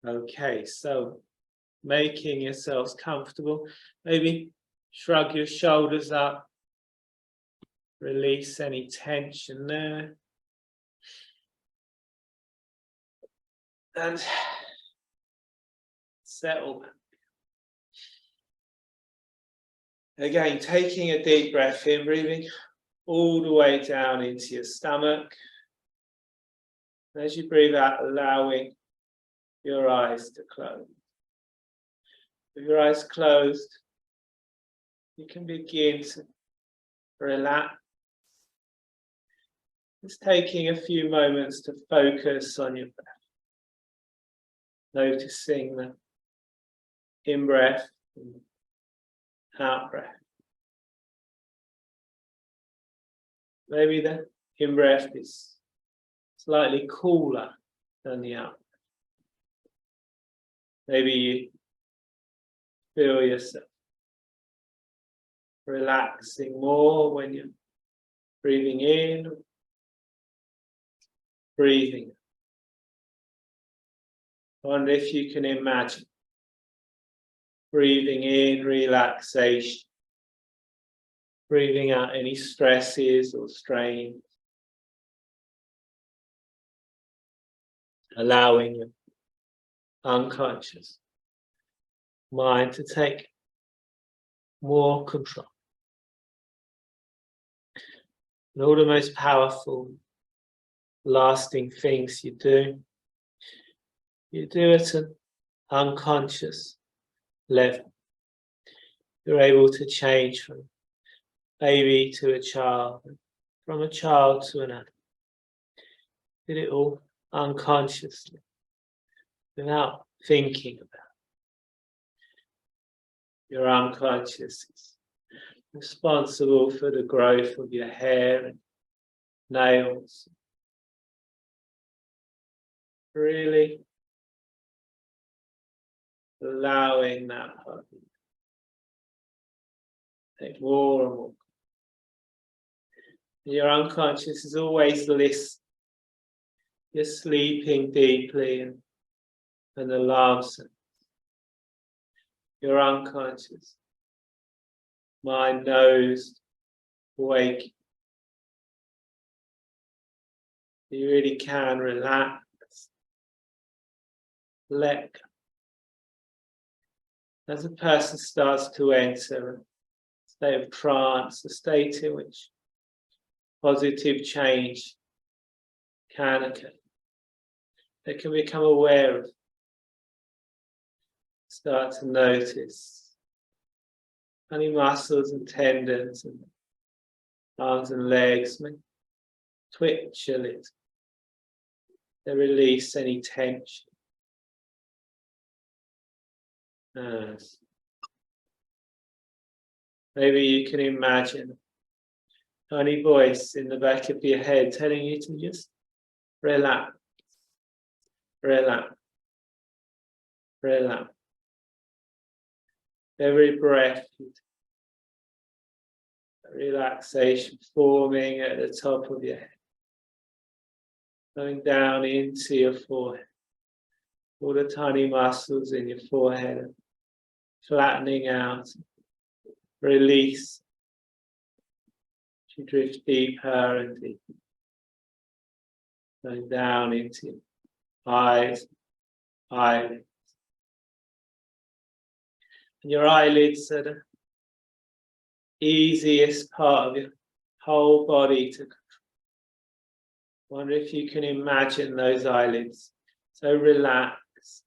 Okay, so making yourselves comfortable. Maybe shrug your shoulders up. Release any tension there. And settle back. Again, taking a deep breath in, breathing all the way down into your stomach. As you breathe out, allowing your eyes to close. With your eyes closed, you can begin to relax. Just taking a few moments to focus on your breath. Noticing the in-breath and out-breath. Maybe the in-breath is slightly cooler than the out-breath. Maybe you feel yourself relaxing more when you're breathing in, breathing. I wonder if you can imagine breathing in relaxation, breathing out any stresses or strains, allowing your unconscious mind to take more control. And all the most powerful, lasting things you do at an unconscious level. You're able to change from baby to a child, from a child to an adult. Did it all unconsciously, without thinking about it. Your unconscious is responsible for the growth of your hair and nails. Really allowing that part to take more and more. Your unconscious is always listening. You're sleeping deeply and an alarm sounds. Your unconscious mind knows wake. You really can relax, let go. As a person starts to enter a state of trance, a state in which positive change can occur, they can become aware of, start to notice any muscles and tendons and arms and legs may twitch a little. They release any tension. Maybe you can imagine a tiny voice in the back of your head telling you to just relax, relax, relax. Every breath, relaxation forming at the top of your head, going down into your forehead. All the tiny muscles in your forehead are flattening out, release. You drift deeper and deeper, going down into your eyes, eyelids. And your eyelids are the easiest part of your whole body to control. Wonder if you can imagine those eyelids so relaxed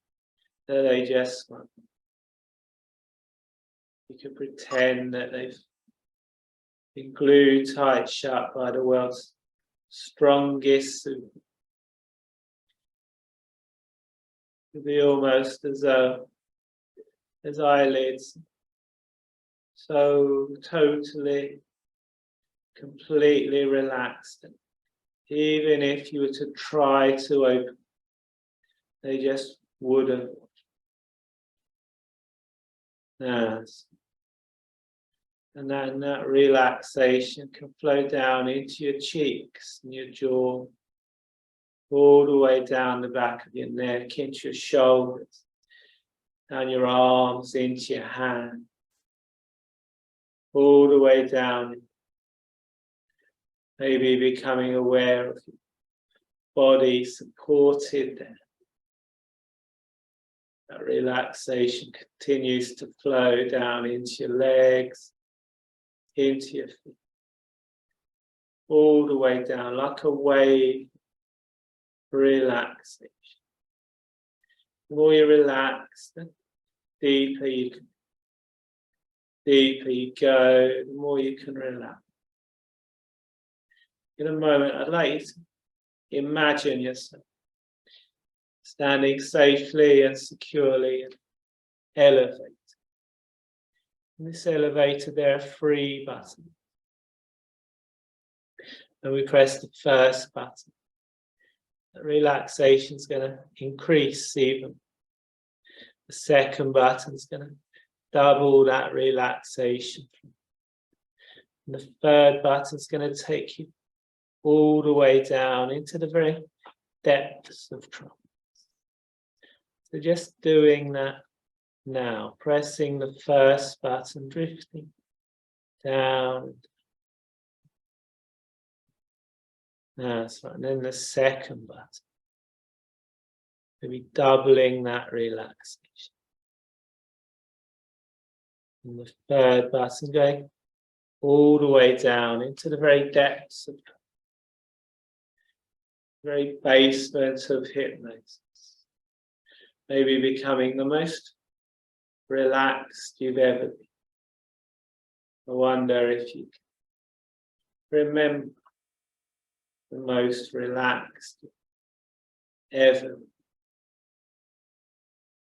that they just want. You can pretend that they've been glued tight shut by the world's strongest super. It'll be almost as though his eyelids so totally, completely relaxed. Even if you were to try to open, they just wouldn't. Yes. And then that relaxation can flow down into your cheeks and your jaw, all the way down the back of your neck, into your shoulders, down your arms, into your hands, all the way down, maybe becoming aware of your body supported there. That relaxation continues to flow down into your legs, into your feet, all the way down like a wave. Relaxation. The more you relax, the deeper you go, the more you can relax. In a moment, I'd like you to imagine yourself standing safely and securely in an elevator. In this elevator, there are 3 buttons. And we press the first button. The relaxation is going to increase even. The second button is going to double that relaxation. And the third button is going to take you all the way down into the very depths of trance. So just doing that now, pressing the first button, drifting down. That's right. And then the second button, maybe doubling that relaxation. And the third button going all the way down into the very depths of the very basement of hypnosis. Maybe becoming the most relaxed you've ever been. I wonder if you can remember the most relaxed ever.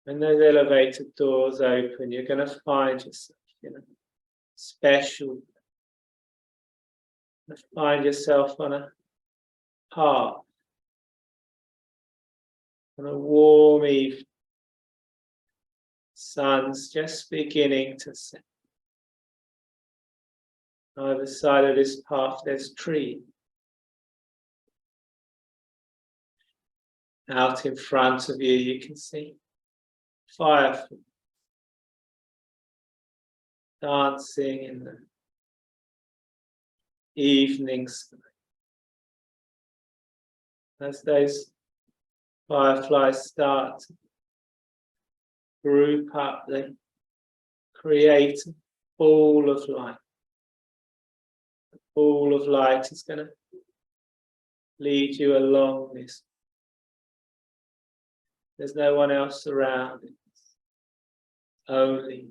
When those elevator doors open, you're going to find yourself, special. You're going to find yourself on a path, on a warm evening. Sun's just beginning to set. On either side of this path, there's trees. Out in front of you, you can see fireflies dancing in the evening sky. As those fireflies start to group up, they create a ball of light. The ball of light is going to lead you along this. There's no one else around. It's only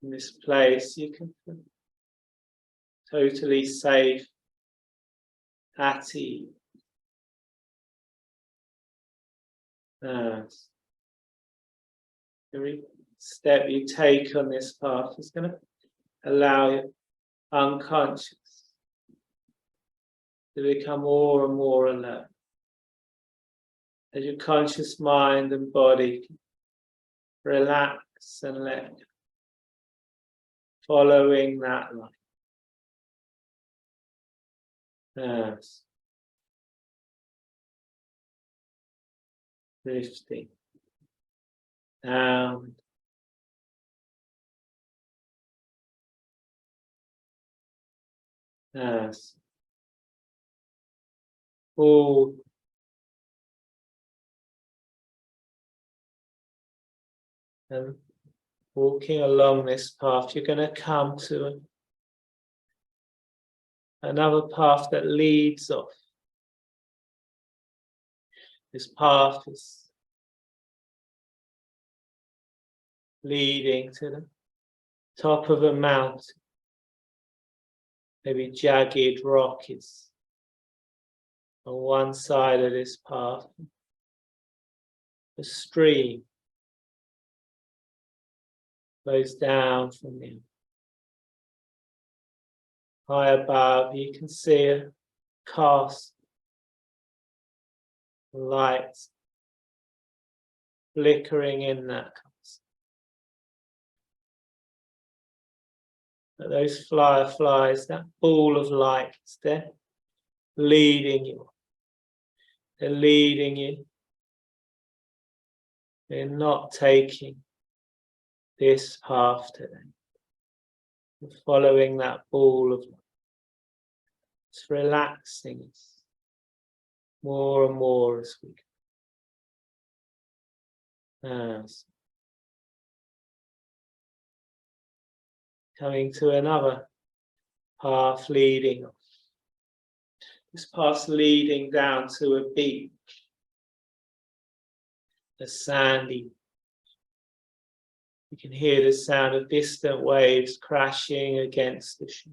in this place you can feel totally safe, at ease. Every step you take on this path is going to allow your unconscious to become more and more alert. As your conscious mind and body can relax and let go, following that light. Yes. Drifting down. Yes. All. And walking along this path, you're going to come to another path that leads off. This path is leading to the top of a mountain. Maybe jagged rock is on one side of this path. A stream flows down from there. High above, you can see a castle. Lights flickering in that castle. But those fireflies, that ball of light is there, leading you. They're leading you. They're not taking this path today. You're following that ball of light. It's relaxing us more and more as we go. Coming to another path leading off. This path leading down to a beach, a sandy. You can hear the sound of distant waves crashing against the shore.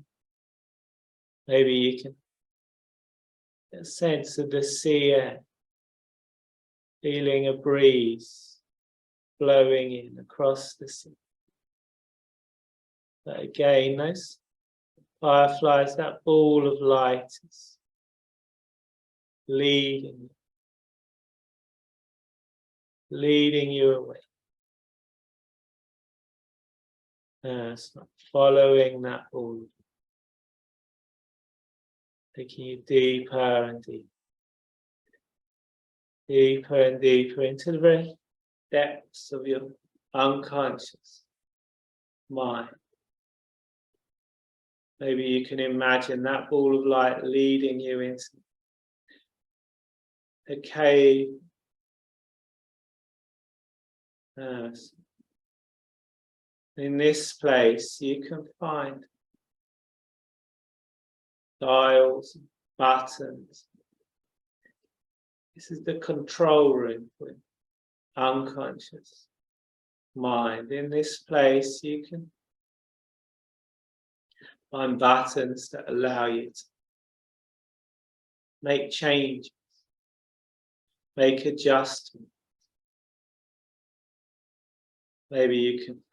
Maybe you can get a sense of the sea air, feeling a breeze blowing in across the sea. But again, those fireflies, that ball of light is leading you away. It's not following that ball, taking you deeper and deeper, deeper and deeper into the very depths of your unconscious mind. Maybe you can imagine that ball of light leading you into a cave. In this place, you can find dials, buttons. This is the control room for unconscious mind. In this place, you can find buttons that allow you to make changes, make adjustments. Maybe you can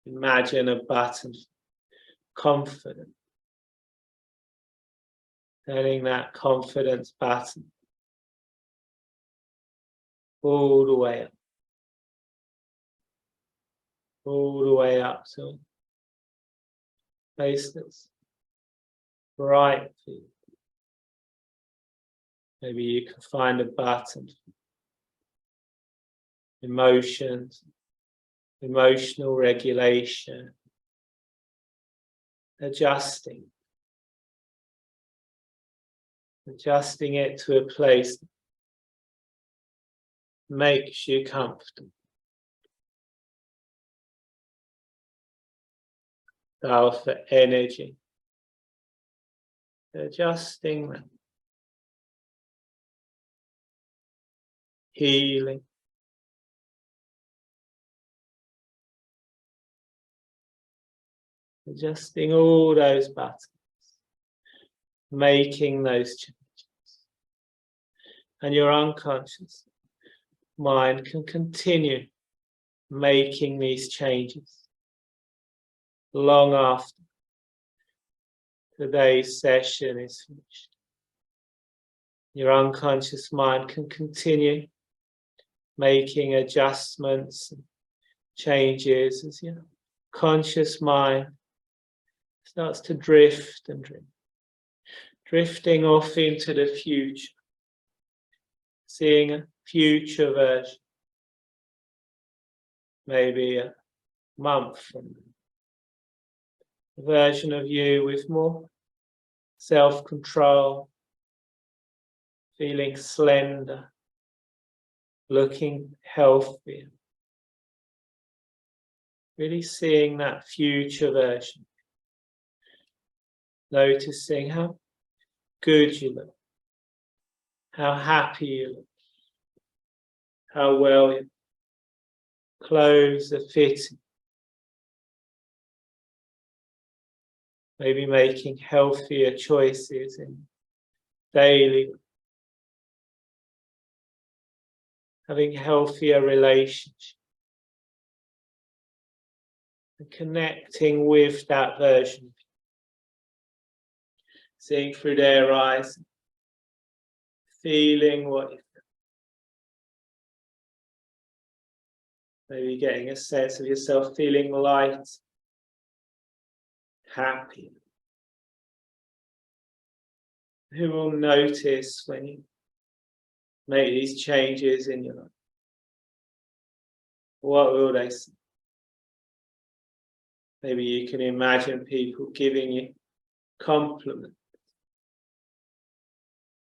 imagine a button, confident, turning that confidence button all the way up, to a place that's bright for you. Maybe you can find a button, emotions, emotional regulation, adjusting it to a place that makes you comfortable. Dial for energy, adjusting that, healing, adjusting all those buttons, making those changes. And your unconscious mind can continue making these changes long after today's session is finished. Your unconscious mind can continue making adjustments and changes as your conscious mind starts to drift and drift, drifting off into the future, seeing a future version, maybe a month from now. A version of you with more self-control, feeling slender, looking healthier. Really seeing that future version. Noticing how good you look, how happy you look, how well your clothes are fitting. Maybe making healthier choices in daily, having healthier relationships, and connecting with that version, seeing through their eyes, feeling what you feel. Maybe getting a sense of yourself feeling light, happy. Who will notice when you make these changes in your life, what will they say? Maybe you can imagine people giving you compliments,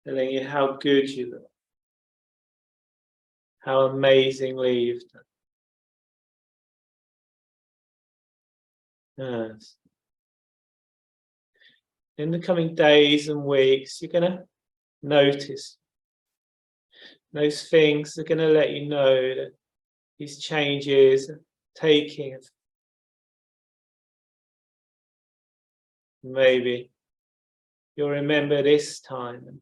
telling you how good you look, how amazingly you've done. Yes. In the coming days and weeks, you're going to notice those things that are going to let you know that these changes are taking effect. Maybe you'll remember this time and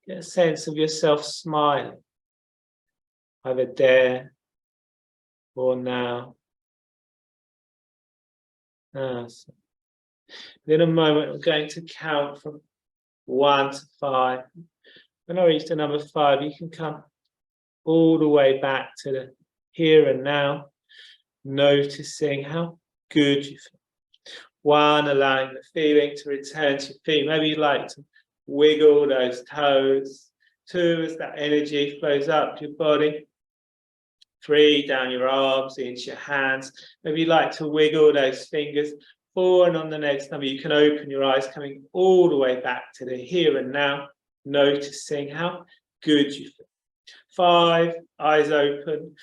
get a sense of yourself smiling, either there or now. So in a moment, I'm going to count from 1 to 5. When I reach the number 5, you can come all the way back to the here and now, noticing how good you feel. 1, allowing the feeling to return to your feet. Maybe you'd like to wiggle those toes. 2, as that energy flows up your body. 3, down your arms, into your hands. Maybe you'd like to wiggle those fingers. 4, and on the next number, you can open your eyes, coming all the way back to the here and now, noticing how good you feel. 5, eyes open,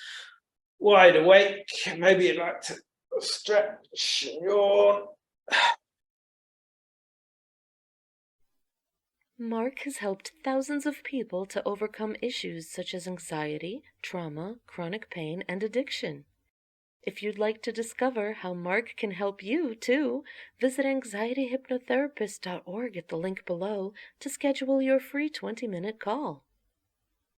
wide awake. Maybe you'd like to stretch and yawn. Mark has helped thousands of people to overcome issues such as anxiety, trauma, chronic pain, and addiction. If you'd like to discover how Mark can help you too, visit anxietyhypnotherapist.org at the link below to schedule your free 20-minute call.